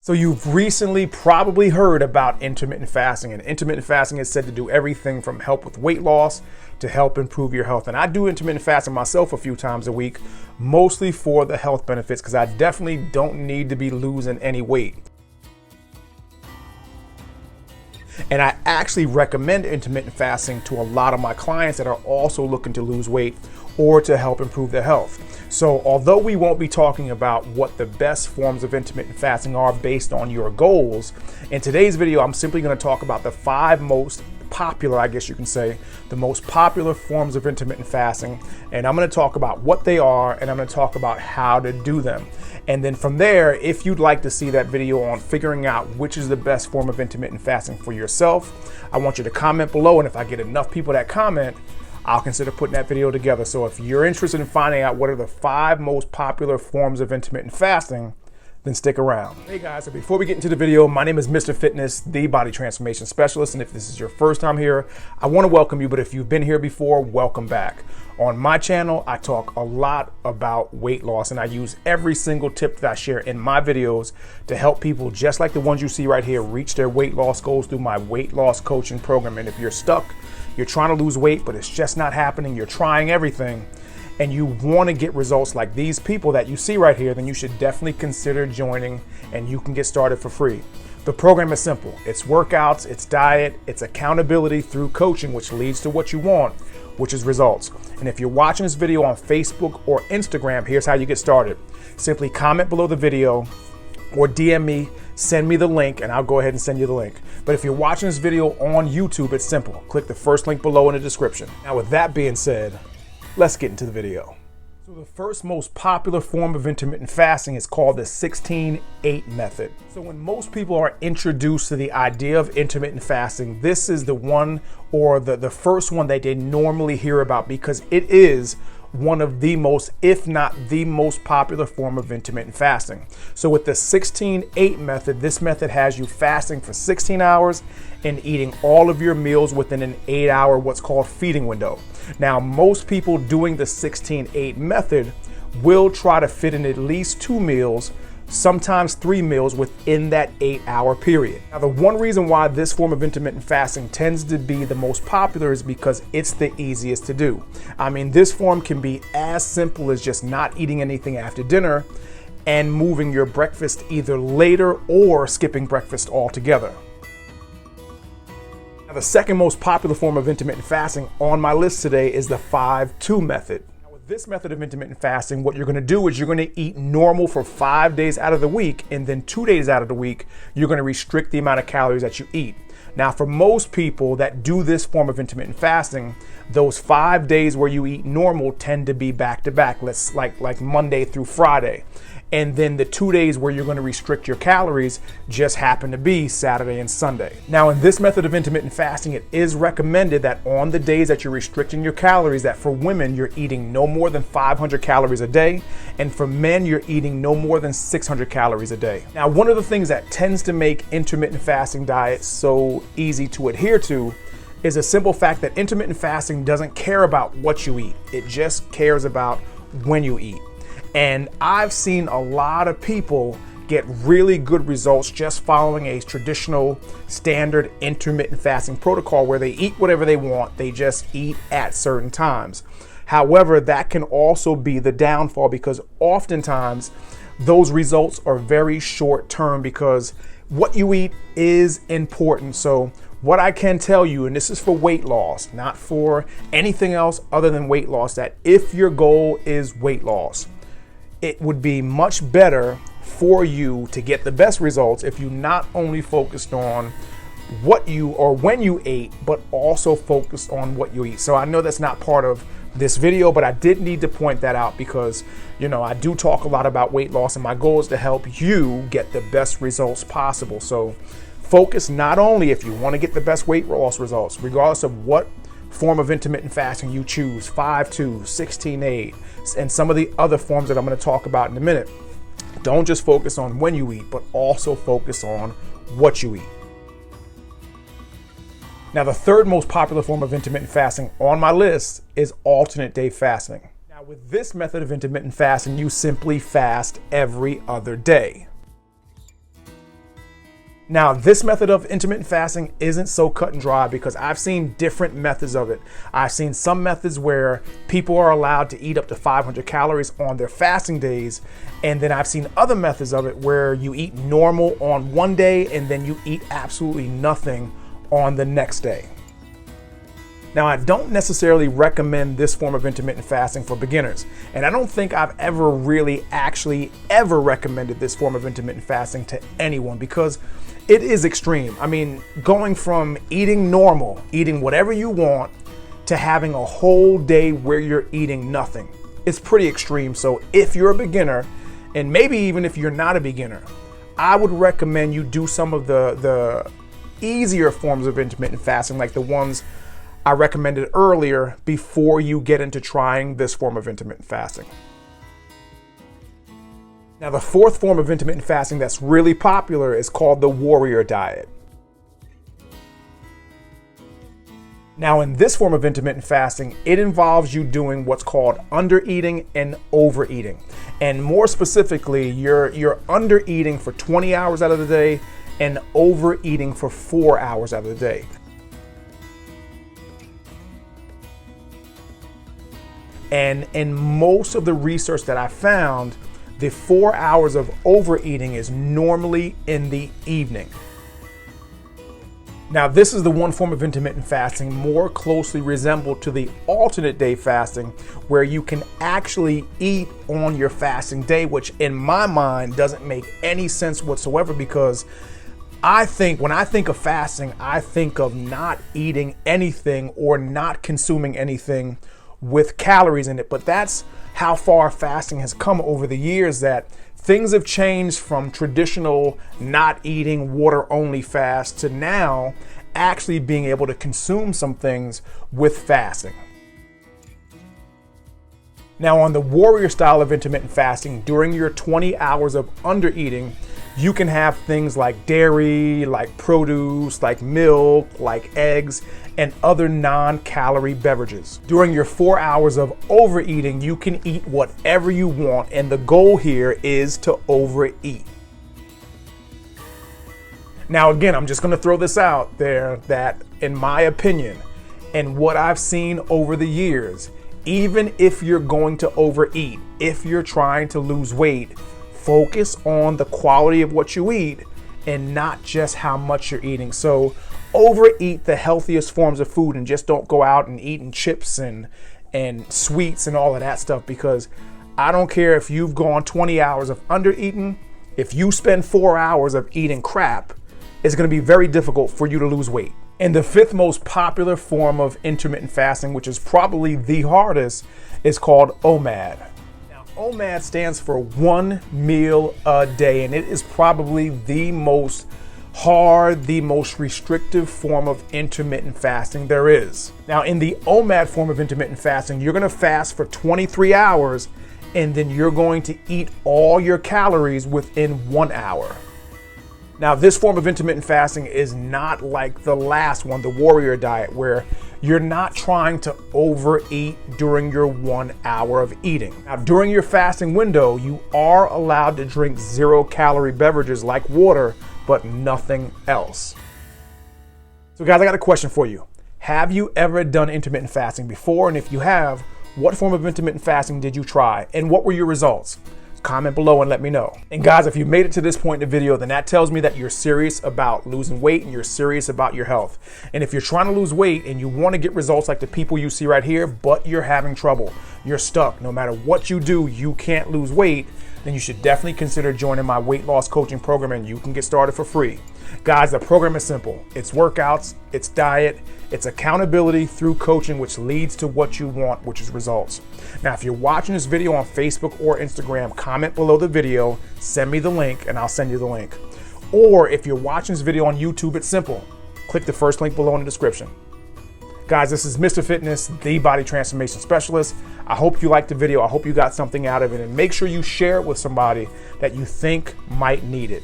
So you've recently probably heard about intermittent fasting, and intermittent fasting is said to do everything from help with weight loss to help improve your health. And I do intermittent fasting myself a few times a week, mostly for the health benefits, because I definitely don't need to be losing any weight. And I actually recommend intermittent fasting to a lot of my clients that are also looking to lose weight or to help improve their health. So although we won't be talking about what the best forms of intermittent fasting are based on your goals, in today's video, I'm simply going to talk about the 5 most popular, I guess you can say, the most popular forms of intermittent fasting. And I'm going to talk about what they are, and I'm going to talk about how to do them. And then from there, if you'd like to see that video on figuring out which is the best form of intermittent fasting for yourself, I want you to comment below. And if I get enough people that comment, I'll consider putting that video together. So if you're interested in finding out what are the 5 most popular forms of intermittent fasting, then stick around. Hey guys, so before we get into the video, my name is MrFitness, the body transformation specialist. And if this is your first time here, I want to welcome you. But if you've been here before, welcome back. On my channel, I talk a lot about weight loss, and I use every single tip that I share in my videos to help people just like the ones you see right here reach their weight loss goals through my weight loss coaching program. And if you're stuck, you're trying to lose weight, but it's just not happening, you're trying everything, and you want to get results like these people that you see right here, then you should definitely consider joining, and you can get started for free. The program is simple. It's workouts, it's diet, it's accountability through coaching, which leads to what you want, which is results. And if you're watching this video on Facebook or Instagram, here's how you get started. Simply comment below the video or DM me, send me the link, and I'll go ahead and send you the link. But if you're watching this video on YouTube, it's simple. Click the first link below in the description. Now with that being said, let's get into the video. So the first most popular form of intermittent fasting is called the 16-8 method. So when most people are introduced to the idea of intermittent fasting, this is the one, or the first one that they normally hear about, because it is one of the most, if not the most popular form of intermittent fasting. So with the 16-8 method, this method has you fasting for 16 hours and eating all of your meals within an 8-hour, what's called feeding window. Now, most people doing the 16-8 method will try to fit in at least 2 meals, sometimes 3 meals within that 8-hour period. Now, the one reason why this form of intermittent fasting tends to be the most popular is because it's the easiest to do. I mean, this form can be as simple as just not eating anything after dinner and moving your breakfast either later or skipping breakfast altogether. Now, the second most popular form of intermittent fasting on my list today is the 5-2 method. This method of intermittent fasting, what you're going to do is you're going to eat normal for 5 days out of the week, and then 2 days out of the week, you're going to restrict the amount of calories that you eat. Now, for most people that do this form of intermittent fasting, those 5 days where you eat normal tend to be back to back, like Monday through Friday. And then the 2 days where you're going to restrict your calories just happen to be Saturday and Sunday. Now, in this method of intermittent fasting, it is recommended that on the days that you're restricting your calories, that for women, you're eating no more than 500 calories a day. And for men, you're eating no more than 600 calories a day. Now, one of the things that tends to make intermittent fasting diets so easy to adhere to is a simple fact that intermittent fasting doesn't care about what you eat. It just cares about when you eat. And I've seen a lot of people get really good results just following a traditional standard intermittent fasting protocol where they eat whatever they want, they just eat at certain times. However, that can also be the downfall, because oftentimes those results are very short term, because what you eat is important. So what I can tell you, and this is for weight loss, not for anything else other than weight loss, that if your goal is weight loss, it would be much better for you to get the best results if you not only focused on what you or when you ate, but also focused on what you eat. So I know that's not part of this video, but I did need to point that out because, you know, I do talk a lot about weight loss, and my goal is to help you get the best results possible. So focus not only if you want to get the best weight loss results, regardless of what form of intermittent fasting you choose, 5-2, 16-8, and some of the other forms that I'm going to talk about in a minute. Don't just focus on when you eat, but also focus on what you eat. Now, the third most popular form of intermittent fasting on my list is alternate day fasting. Now, with this method of intermittent fasting, you simply fast every other day. Now, this method of intermittent fasting isn't so cut and dry because I've seen different methods of it. I've seen some methods where people are allowed to eat up to 500 calories on their fasting days. And then I've seen other methods of it where you eat normal on one day and then you eat absolutely nothing on the next day. Now, I don't necessarily recommend this form of intermittent fasting for beginners. And I don't think I've ever really actually ever recommended this form of intermittent fasting to anyone because it is extreme. I mean, going from eating normal, eating whatever you want, to having a whole day where you're eating nothing. It's pretty extreme. So if you're a beginner, and maybe even if you're not a beginner, I would recommend you do some of the easier forms of intermittent fasting, like the ones I recommended earlier, before you get into trying this form of intermittent fasting. Now, the fourth form of intermittent fasting that's really popular is called the warrior diet. Now, in this form of intermittent fasting, it involves you doing what's called undereating and overeating. And more specifically, you're undereating for 20 hours out of the day and overeating for 4 hours out of the day. And in most of the research that I found, the 4 hours of overeating is normally in the evening. Now, this is the one form of intermittent fasting more closely resembled to the alternate day fasting, where you can actually eat on your fasting day, which in my mind doesn't make any sense whatsoever, because when I think of fasting, I think of not eating anything or not consuming anything with calories in it. But that's how far fasting has come over the years, that things have changed from traditional not eating, water only fast to now actually being able to consume some things with fasting. Now, on the warrior style of intermittent fasting, during your 20 hours of undereating, you can have things like dairy, like produce, like milk, like eggs, and other non-calorie beverages. During your 4 hours of overeating, you can eat whatever you want, and the goal here is to overeat. Now, again, I'm just going to throw this out there that, in my opinion, and what I've seen over the years, even if you're going to overeat, if you're trying to lose weight, focus on the quality of what you eat and not just how much you're eating. So overeat the healthiest forms of food and just don't go out and eating chips and sweets and all of that stuff, because I don't care if you've gone 20 hours of undereating, if you spend 4 hours of eating crap, it's going to be very difficult for you to lose weight. And the fifth most popular form of intermittent fasting, which is probably the hardest, is called OMAD. Now, OMAD stands for 1 meal a day, and it is probably the most hard, the most restrictive form of intermittent fasting there is. Now, in the OMAD form of intermittent fasting, you're going to fast for 23 hours, and then you're going to eat all your calories within 1 hour. Now, this form of intermittent fasting is not like the last one, the warrior diet, where you're not trying to overeat during your 1 hour of eating. Now, during your fasting window, you are allowed to drink 0-calorie beverages like water, but nothing else. So guys, I got a question for you. Have you ever done intermittent fasting before? And if you have, what form of intermittent fasting did you try? And what were your results? Comment below and let me know. And guys, if you've made it to this point in the video, then that tells me that you're serious about losing weight and you're serious about your health. And if you're trying to lose weight and you want to get results like the people you see right here, but you're having trouble, you're stuck, no matter what you do, you can't lose weight, then you should definitely consider joining my weight loss coaching program, and you can get started for free. Guys, the program is simple. It's workouts, it's diet, it's accountability through coaching, which leads to what you want, which is results. Now, if you're watching this video on Facebook or Instagram, comment below the video, send me the link, and I'll send you the link. Or if you're watching this video on YouTube, it's simple. Click the first link below in the description. Guys, this is Mr. Fitness, the body transformation specialist. I hope you liked the video. I hope you got something out of it, and make sure you share it with somebody that you think might need it.